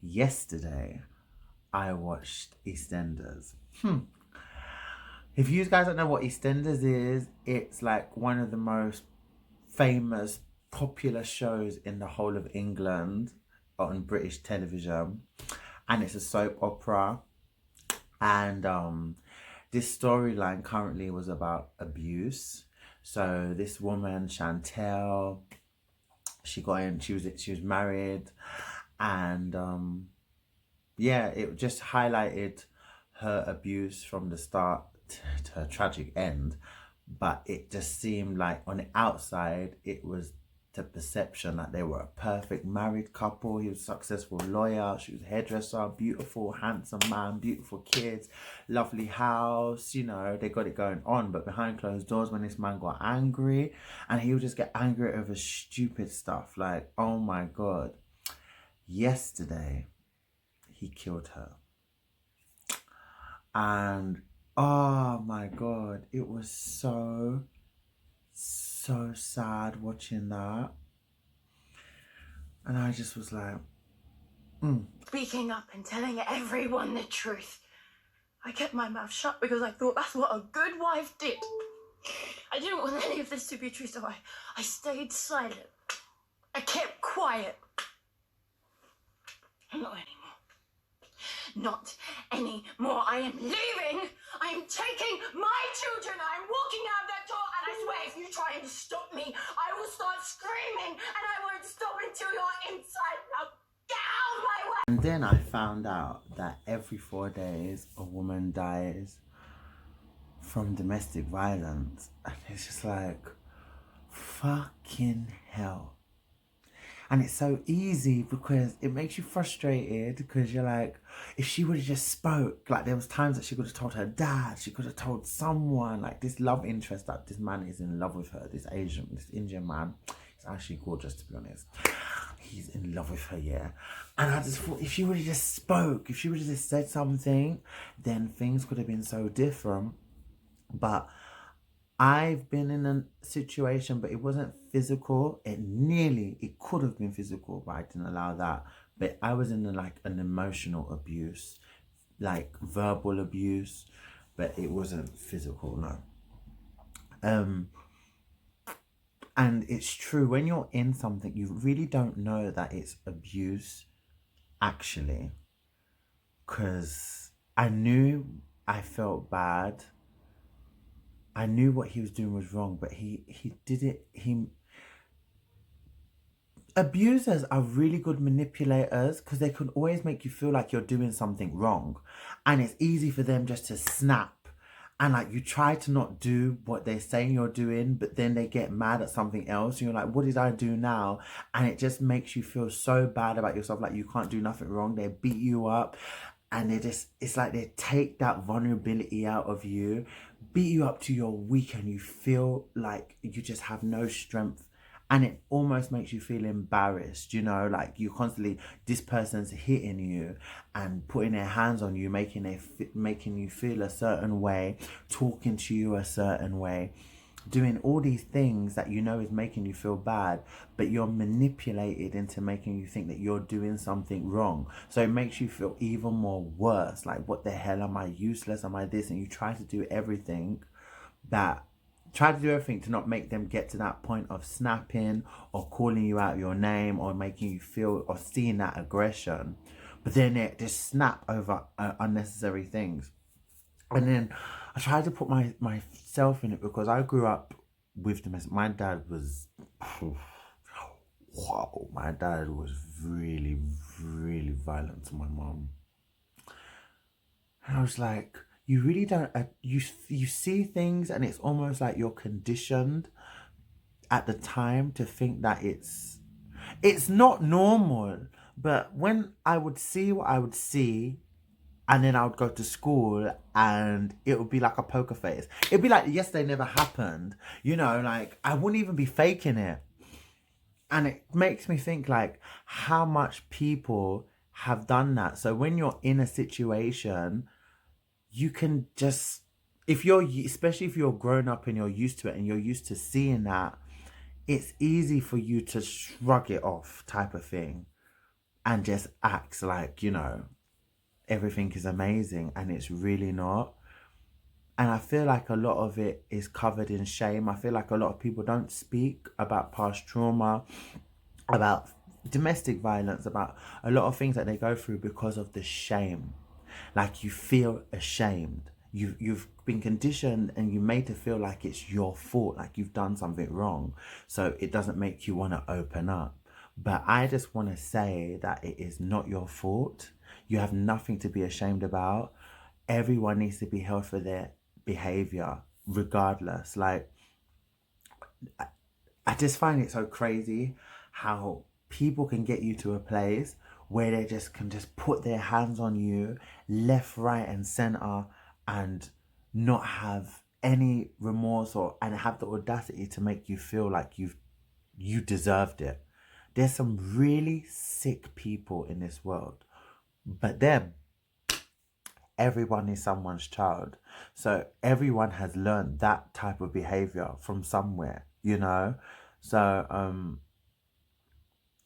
Yesterday, I watched Eastenders. If you guys don't know what Eastenders is, it's like one of the most famous, popular shows in the whole of England on British television. And it's a soap opera. And this storyline currently was about abuse. So this woman, Chantel, she was married, and yeah, it just highlighted her abuse from the start to her tragic end. But it just seemed like on the outside, it was the perception that they were a perfect married couple. He was a successful lawyer, she was a hairdresser, beautiful, handsome man, beautiful kids, lovely house, they got it going on. But behind closed doors, when this man got angry, and he would just get angry over stupid stuff, like, oh my God. Yesterday, he killed her. And oh my God, it was so sad watching that. And I just was like, Speaking up and telling everyone the truth. I kept my mouth shut because I thought that's what a good wife did. I didn't want any of this to be true, so I stayed silent. I kept quiet. Not anymore. Not anymore. I am leaving. I am taking my children. I am walking out that door, and I swear if you try and stop me, I will start screaming, and I won't stop until you're inside. Now get out of my way. And then I found out that every 4 days a woman dies from domestic violence. And it's just like, fucking hell. And it's so easy because it makes you frustrated, because you're like, if she would have just spoke, like there was times that she could have told her dad, she could have told someone, like this love interest that this man is in love with her, this Indian man. He's actually gorgeous, to be honest. He's in love with her, yeah. And I just thought, if she would have just spoke, if she would have just said something, then things could have been so different. But I've been in a situation, but it wasn't physical. It could have been physical, but I didn't allow that. But I was in an emotional abuse, like verbal abuse, but it wasn't physical, no. And it's true, when you're in something, you really don't know that it's abuse, actually. Because I knew I felt bad. I knew what he was doing was wrong, but he did it. Abusers are really good manipulators, because they can always make you feel like you're doing something wrong. And it's easy for them just to snap. And like, you try to not do what they're saying you're doing, but then they get mad at something else. And you're like, what did I do now? And it just makes you feel so bad about yourself. Like you can't do nothing wrong. They beat you up. And it's like they take that vulnerability out of you, beat you up to your weak, and you feel like you just have no strength. And it almost makes you feel embarrassed, like you constantly, this person's hitting you and putting their hands on you, making you feel a certain way, talking to you a certain way, doing all these things that is making you feel bad, but you're manipulated into making you think that you're doing something wrong. So it makes you feel even more worse. Like, what the hell, am I useless? Am I this? And you try to do everything to not make them get to that point of snapping or calling you out your name or making you feel or seeing that aggression. But then they just snap over unnecessary things. And then I tried to put myself in it, because I grew up with domestic. My dad was, wow, my dad was really, really violent to my mom. And I was like, you really don't, you see things, and it's almost like you're conditioned at the time to think that it's not normal. But when I would see what I would see, and then I would go to school and it would be like a poker face. It'd be like yesterday never happened. Like I wouldn't even be faking it. And it makes me think like how much people have done that. So when you're in a situation, you can just, especially if you're grown up and you're used to it and you're used to seeing that, it's easy for you to shrug it off, type of thing. and just acts like, you know, everything is amazing, and it's really not. And I feel like a lot of it is covered in shame. I feel like a lot of people don't speak about past trauma, about domestic violence, about a lot of things that they go through because of the shame. Like, you feel ashamed. You've been conditioned and you made to feel like it's your fault, like you've done something wrong. So it doesn't make you want to open up. But I just want to say that it is not your fault. You have nothing to be ashamed about. Everyone needs to be held for their behavior, regardless. Like, I just find it so crazy how people can get you to a place where they just can just put their hands on you left, right, and center, and not have any remorse, or and have the audacity to make you feel like you deserved it. There's some really sick people in this world, but then everyone is someone's child. So everyone has learned that type of behavior from somewhere, you know? So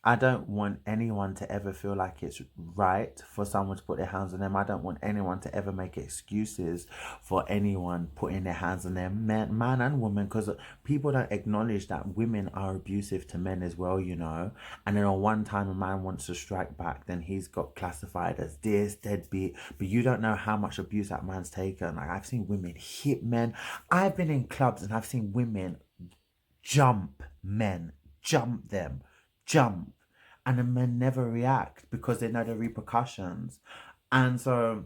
I don't want anyone to ever feel like it's right for someone to put their hands on them. I don't want anyone to ever make excuses for anyone putting their hands on them, man and woman, because people don't acknowledge that women are abusive to men as well, you know. And then on one time a man wants to strike back, then he's got classified as this, deadbeat. But you don't know how much abuse that man's taken. Like, I've seen women hit men. I've been in clubs and I've seen women jump men, jump them, jump, and the men never react because they know the repercussions. And so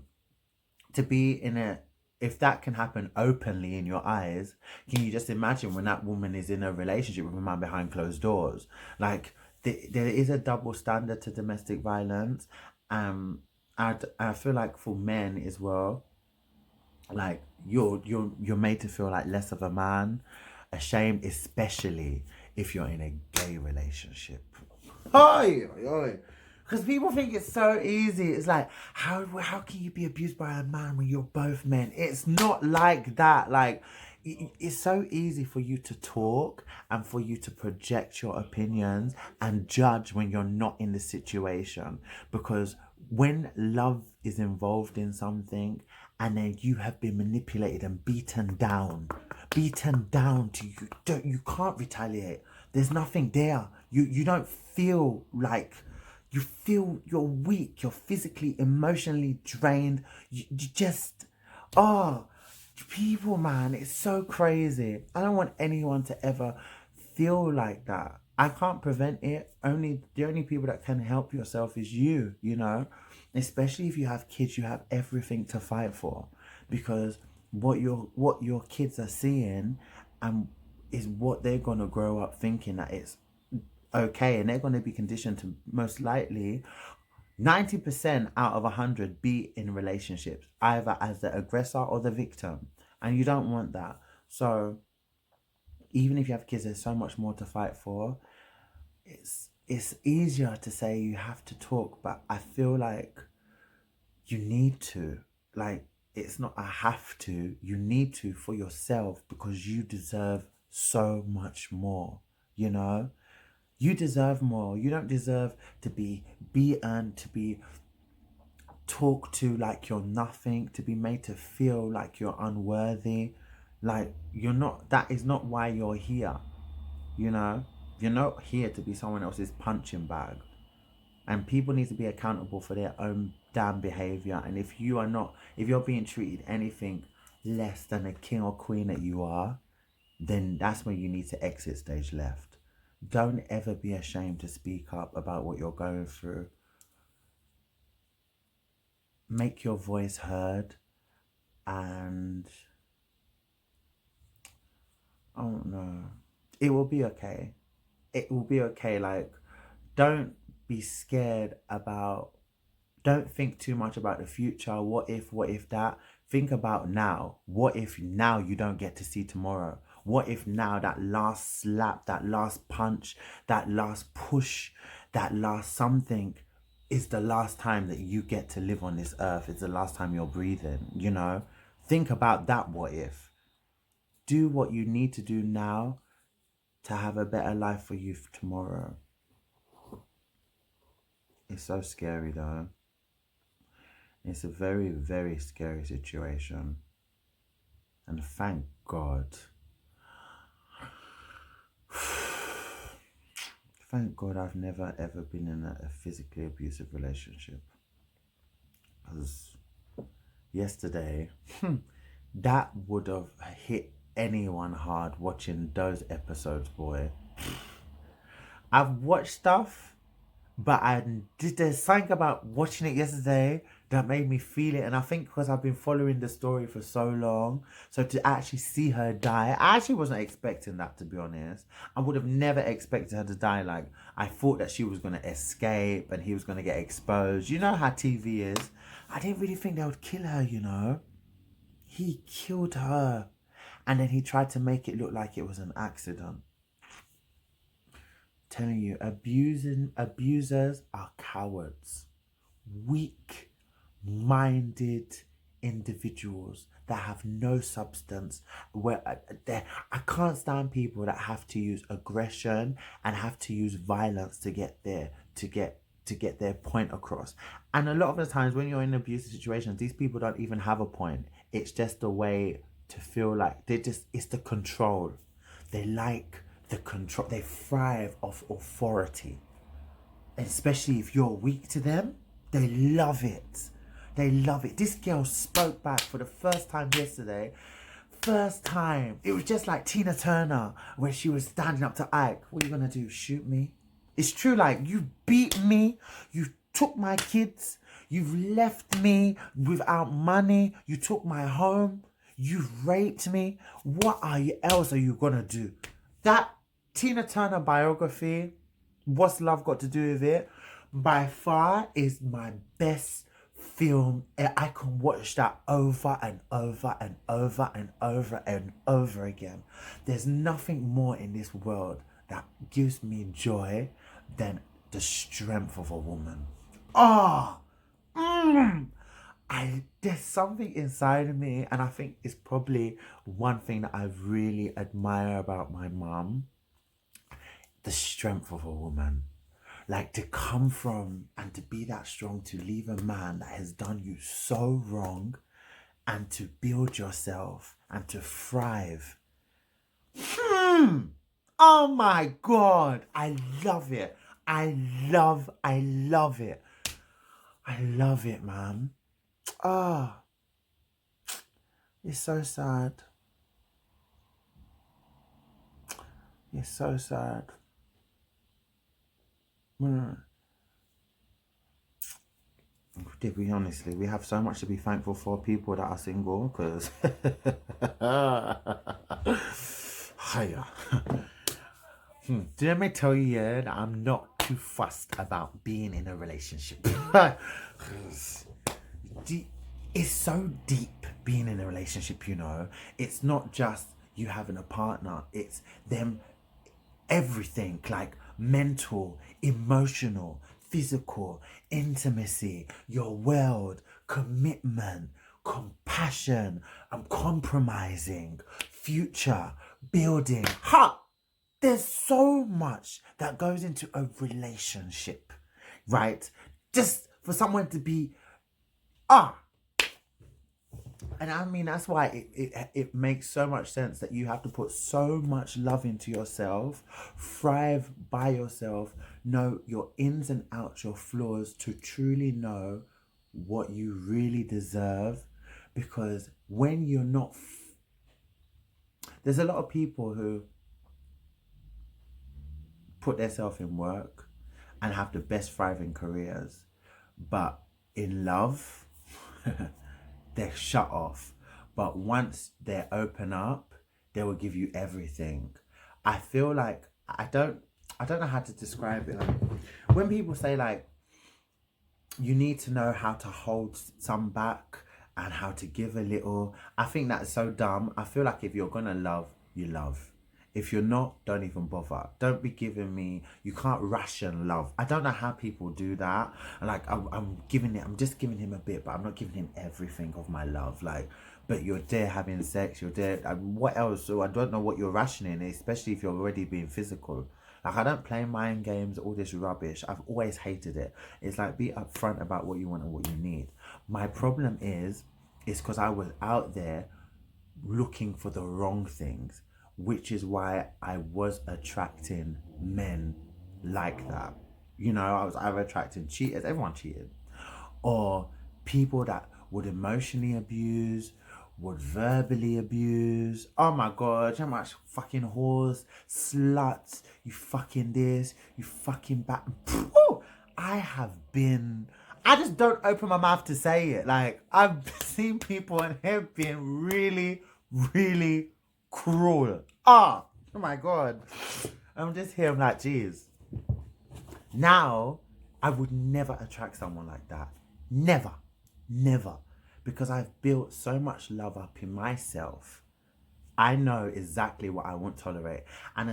to be in a, if that can happen openly in your eyes, can you just imagine when that woman is in a relationship with a man behind closed doors? Like, there is a double standard to domestic violence. I feel like for men as well, like, you're made to feel like less of a man, ashamed, especially if you're in a gay relationship. Because people think it's so easy. It's like, how can you be abused by a man when you're both men? It's not like that. Like, it's so easy for you to talk and for you to project your opinions and judge when you're not in the situation. Because when love is involved in something and then you have been manipulated and beaten down to you can't retaliate. There's nothing there. You don't feel like, you feel you're weak, you're physically, emotionally drained. You just, people, man, it's so crazy. I don't want anyone to ever feel like that. I can't prevent it. The only people that can help yourself is you, you know? Especially if you have kids, you have everything to fight for, because what your kids are seeing is what they're gonna grow up thinking that it's okay, and they're gonna be conditioned to most likely 90% out of 100 be in relationships, either as the aggressor or the victim, and you don't want that. So even if you have kids, there's so much more to fight for. It's easier to say you have to talk, but I feel like you need to. Like, it's not a have to. You need to for yourself, because you deserve so much more, you know? You deserve more. You don't deserve to be beaten, to be talked to like you're nothing, to be made to feel like you're unworthy. Like, you're not, that is not why you're here, you know? You're not here to be someone else's punching bag. And people need to be accountable for their own damn behavior. And if you're being treated anything less than the king or queen that you are, then that's when you need to exit stage left. Don't ever be ashamed to speak up about what you're going through. Make your voice heard, and I don't know. It will be okay. It will be okay. Like, don't be scared about, don't think too much about the future. What if that? Think about now. What if now you don't get to see tomorrow? What if now that last slap, that last punch, that last push, that last something is the last time that you get to live on this earth? It's the last time you're breathing, you know? Think about that what if. Do what you need to do now to have a better life for you tomorrow. It's so scary though. It's a very, very scary situation. And thank God. Thank God I've never ever been in a physically abusive relationship. Because yesterday, that would have hit anyone hard watching those episodes, boy. I've watched stuff, but there's something about watching it yesterday that made me feel it. And I think because I've been following the story for so long, so to actually see her die, I actually wasn't expecting that, to be honest. I would have never expected her to die. Like, I thought that she was going to escape and he was going to get exposed. You know how TV is. I didn't really think they would kill her, you know. He killed her. And then he tried to make it look like it was an accident. Telling you, abusers are cowards, weak-minded individuals that have no substance. Where I can't stand people that have to use aggression and have to use violence to get their point across. And a lot of the times when you're in abusive situations, these people don't even have a point. It's just a way to feel like it's the control. They like the control. They thrive off authority, and especially if you're weak to them, they love it. They love it. This girl spoke back for the first time yesterday. First time. It was just like Tina Turner when she was standing up to Ike. What are you gonna do? Shoot me? It's true. Like, you beat me. You took my kids. You've left me without money. You took my home. You've raped me. What else are you gonna do? That Tina Turner biography, What's Love Got to Do with It, by far is my best film. I can watch that over and over and over and over and over again. There's nothing more in this world that gives me joy than the strength of a woman. There's something inside of me, and I think it's probably one thing that I really admire about my mum. The strength of a woman. Like, to come from and to be that strong, to leave a man that has done you so wrong, and to build yourself and to thrive. Oh my God. I love it. I love it. I love it, man. It's so sad. It's so sad. Did we honestly? We have so much to be thankful for, people that are single, because Did I tell you that I'm not too fussed about being in a relationship? It's so deep being in a relationship, you know. It's not just you having a partner. It's them, everything, like mental, emotional, physical, intimacy, your world, commitment, compassion, compromising, future, building. There's so much that goes into a relationship, right? Just for someone to be, and I mean, that's why it makes so much sense that you have to put so much love into yourself, thrive by yourself, know your ins and outs, your flaws, to truly know what you really deserve. Because when you're not, there's a lot of people who put themselves in work and have the best thriving careers, but in love, they're shut off. But once they open up, they will give you everything. I feel like, I don't know how to describe it. Like, when people say, like, you need to know how to hold some back and how to give a little, I think that's so dumb. I feel like if you're gonna love, you love. If you're not, don't even bother. Don't be giving me, you can't ration love. I don't know how people do that. Like, I'm just giving him a bit, but I'm not giving him everything of my love. Like, but you're there having sex, you're there, what else? So I don't know what you're rationing, especially if you're already being physical. Like, I don't play mind games, all this rubbish. I've always hated it. It's like, be upfront about what you want and what you need. My problem is because I was out there looking for the wrong things, which is why I was attracting men like that. You know, I was either attracting cheaters, everyone cheated, or people that would emotionally abuse, would verbally abuse. Oh my god, how much fucking whores, sluts, you fucking this, you fucking back. I have been. I just don't open my mouth to say it. Like, I've seen people and have been really, really cruel. Oh my god. I'm just here, I'm like, geez. Now, I would never attract someone like that. Never. Never. Because I've built so much love up in myself. I know exactly what I won't tolerate. And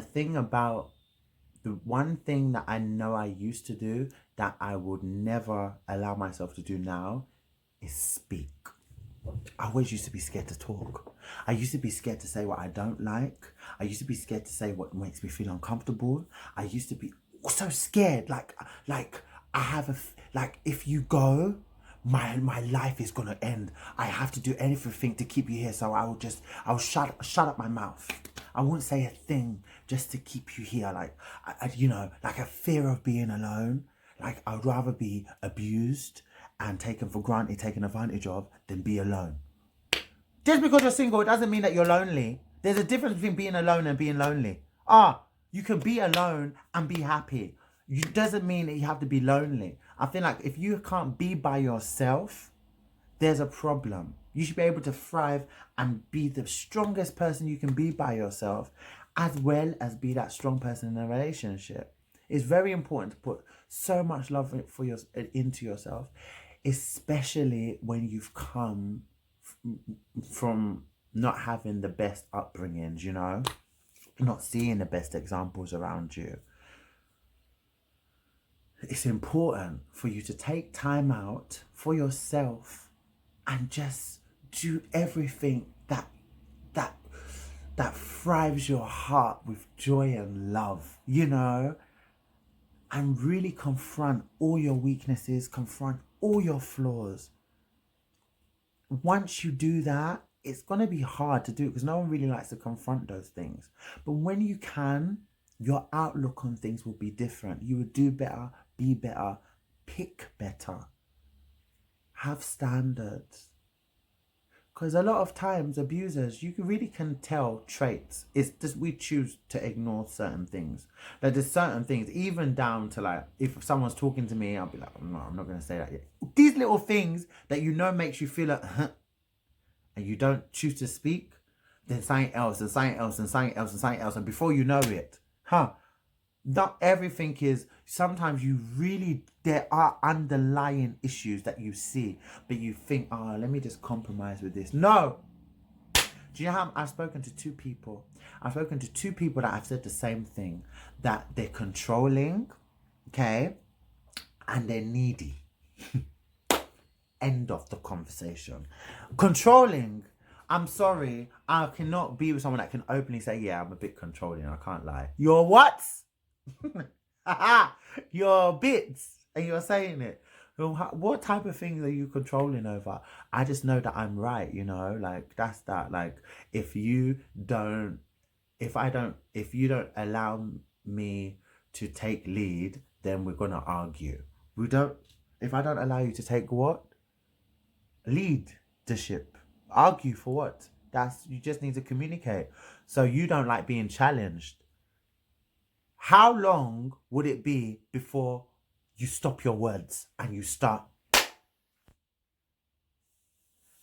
the one thing that I know I used to do that I would never allow myself to do now is speak. I always used to be scared to talk. I used to be scared to say what I don't like. I used to be scared to say what makes me feel uncomfortable. I used to be so scared. Like I have like, if you go, my life is gonna end. I have to do anything to keep you here. So I'll shut up my mouth. I won't say a thing just to keep you here. Like, you know, like a fear of being alone. Like, I'd rather be abused and taken for granted, taken advantage of, than be alone. Just because you're single, it doesn't mean that you're lonely. There's a difference between being alone and being lonely. You can be alone and be happy. It doesn't mean that you have to be lonely. I feel like if you can't be by yourself, there's a problem. You should be able to thrive and be the strongest person you can be by yourself, as well as be that strong person in a relationship. It's very important to put so much love into yourself, especially when you've come from not having the best upbringings, you know, not seeing the best examples around you. It's important for you to take time out for yourself and just do everything that thrives your heart with joy and love, you know, and really confront all your weaknesses, confront all your flaws. Once you do that, it's going to be hard to do because no one really likes to confront those things. But when you can, your outlook on things will be different. You will do better, be better, pick better, have standards. Because a lot of times, abusers, you really can tell traits. It's just we choose to ignore certain things. Like, there's certain things, even down to like, if someone's talking to me, I'll be like, no, I'm not going to say that yet. These little things that you know makes you feel like, and you don't choose to speak, then something else and something else and something else and something else. And before you know it, not everything is, sometimes there are underlying issues that you see, but you think, let me just compromise with this. No. Do you know how I've spoken to two people? I've spoken to two people that have said the same thing, that they're controlling, okay, and they're needy. End of the conversation. Controlling, I'm sorry, I cannot be with someone that can openly say, yeah, I'm a bit controlling, I can't lie. You're what? You're bits, and you're saying it. What type of things are you controlling over? I just know that I'm right, you know, like, that's that. Like, if you don't allow me to take lead, then we're gonna argue. If I don't allow you to take what? Leadership. Argue for what? You just need to communicate. So you don't like being challenged. How long would it be before you stop your words and you start?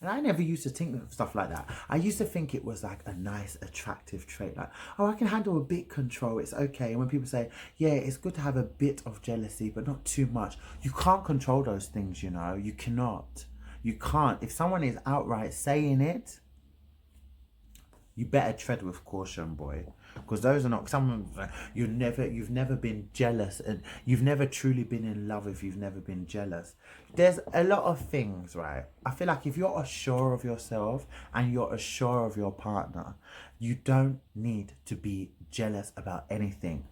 And I never used to think of stuff like that. I used to think it was like a nice, attractive trait. Like, I can handle a bit control. It's okay. And when people say, yeah, it's good to have a bit of jealousy, but not too much. You can't control those things, you know. You cannot. You can't. If someone is outright saying it, you better tread with caution, boy. Because those are not someone you've never been jealous, and you've never truly been in love if you've never been jealous. There's a lot of things, right? I feel like if you're assured of yourself and you're assured of your partner, you don't need to be jealous about anything.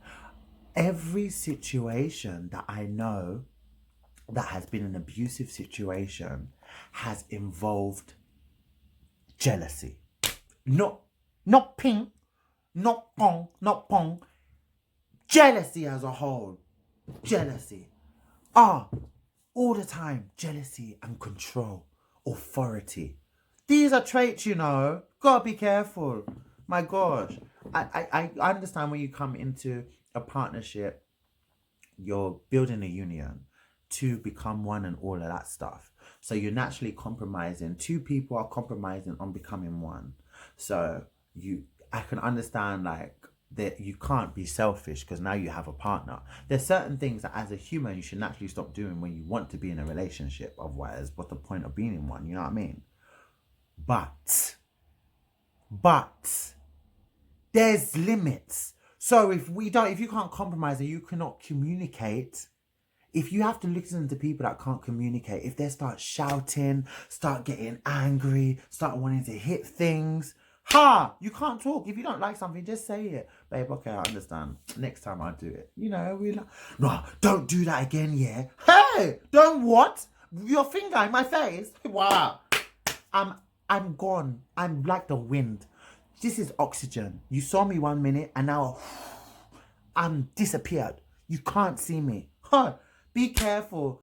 Every situation that I know that has been an abusive situation has involved jealousy. Not ping, not pong, not pong. Jealousy as a whole. Jealousy. All the time. Jealousy and control. Authority. These are traits, you know. Gotta be careful. My gosh. I understand when you come into a partnership, you're building a union to become one and all of that stuff. So you're naturally compromising. Two people are compromising on becoming one. So I can understand like that you can't be selfish because now you have a partner. There's certain things that as a human you should naturally stop doing when you want to be in a relationship. Otherwise, what's the point of being in one? You know what I mean? But there's limits. So if you can't compromise and you cannot communicate, if you have to listen to people that can't communicate, if they start shouting, start getting angry, start wanting to hit things, you can't talk. If you don't like something, just say it. Babe, okay, I understand. Next time I'll do it. You know, no, don't do that again, yeah. Hey, don't what? Your finger in my face? Wow. I'm gone. I'm like the wind. This is oxygen. You saw me 1 minute and now I'm disappeared. You can't see me. Be careful.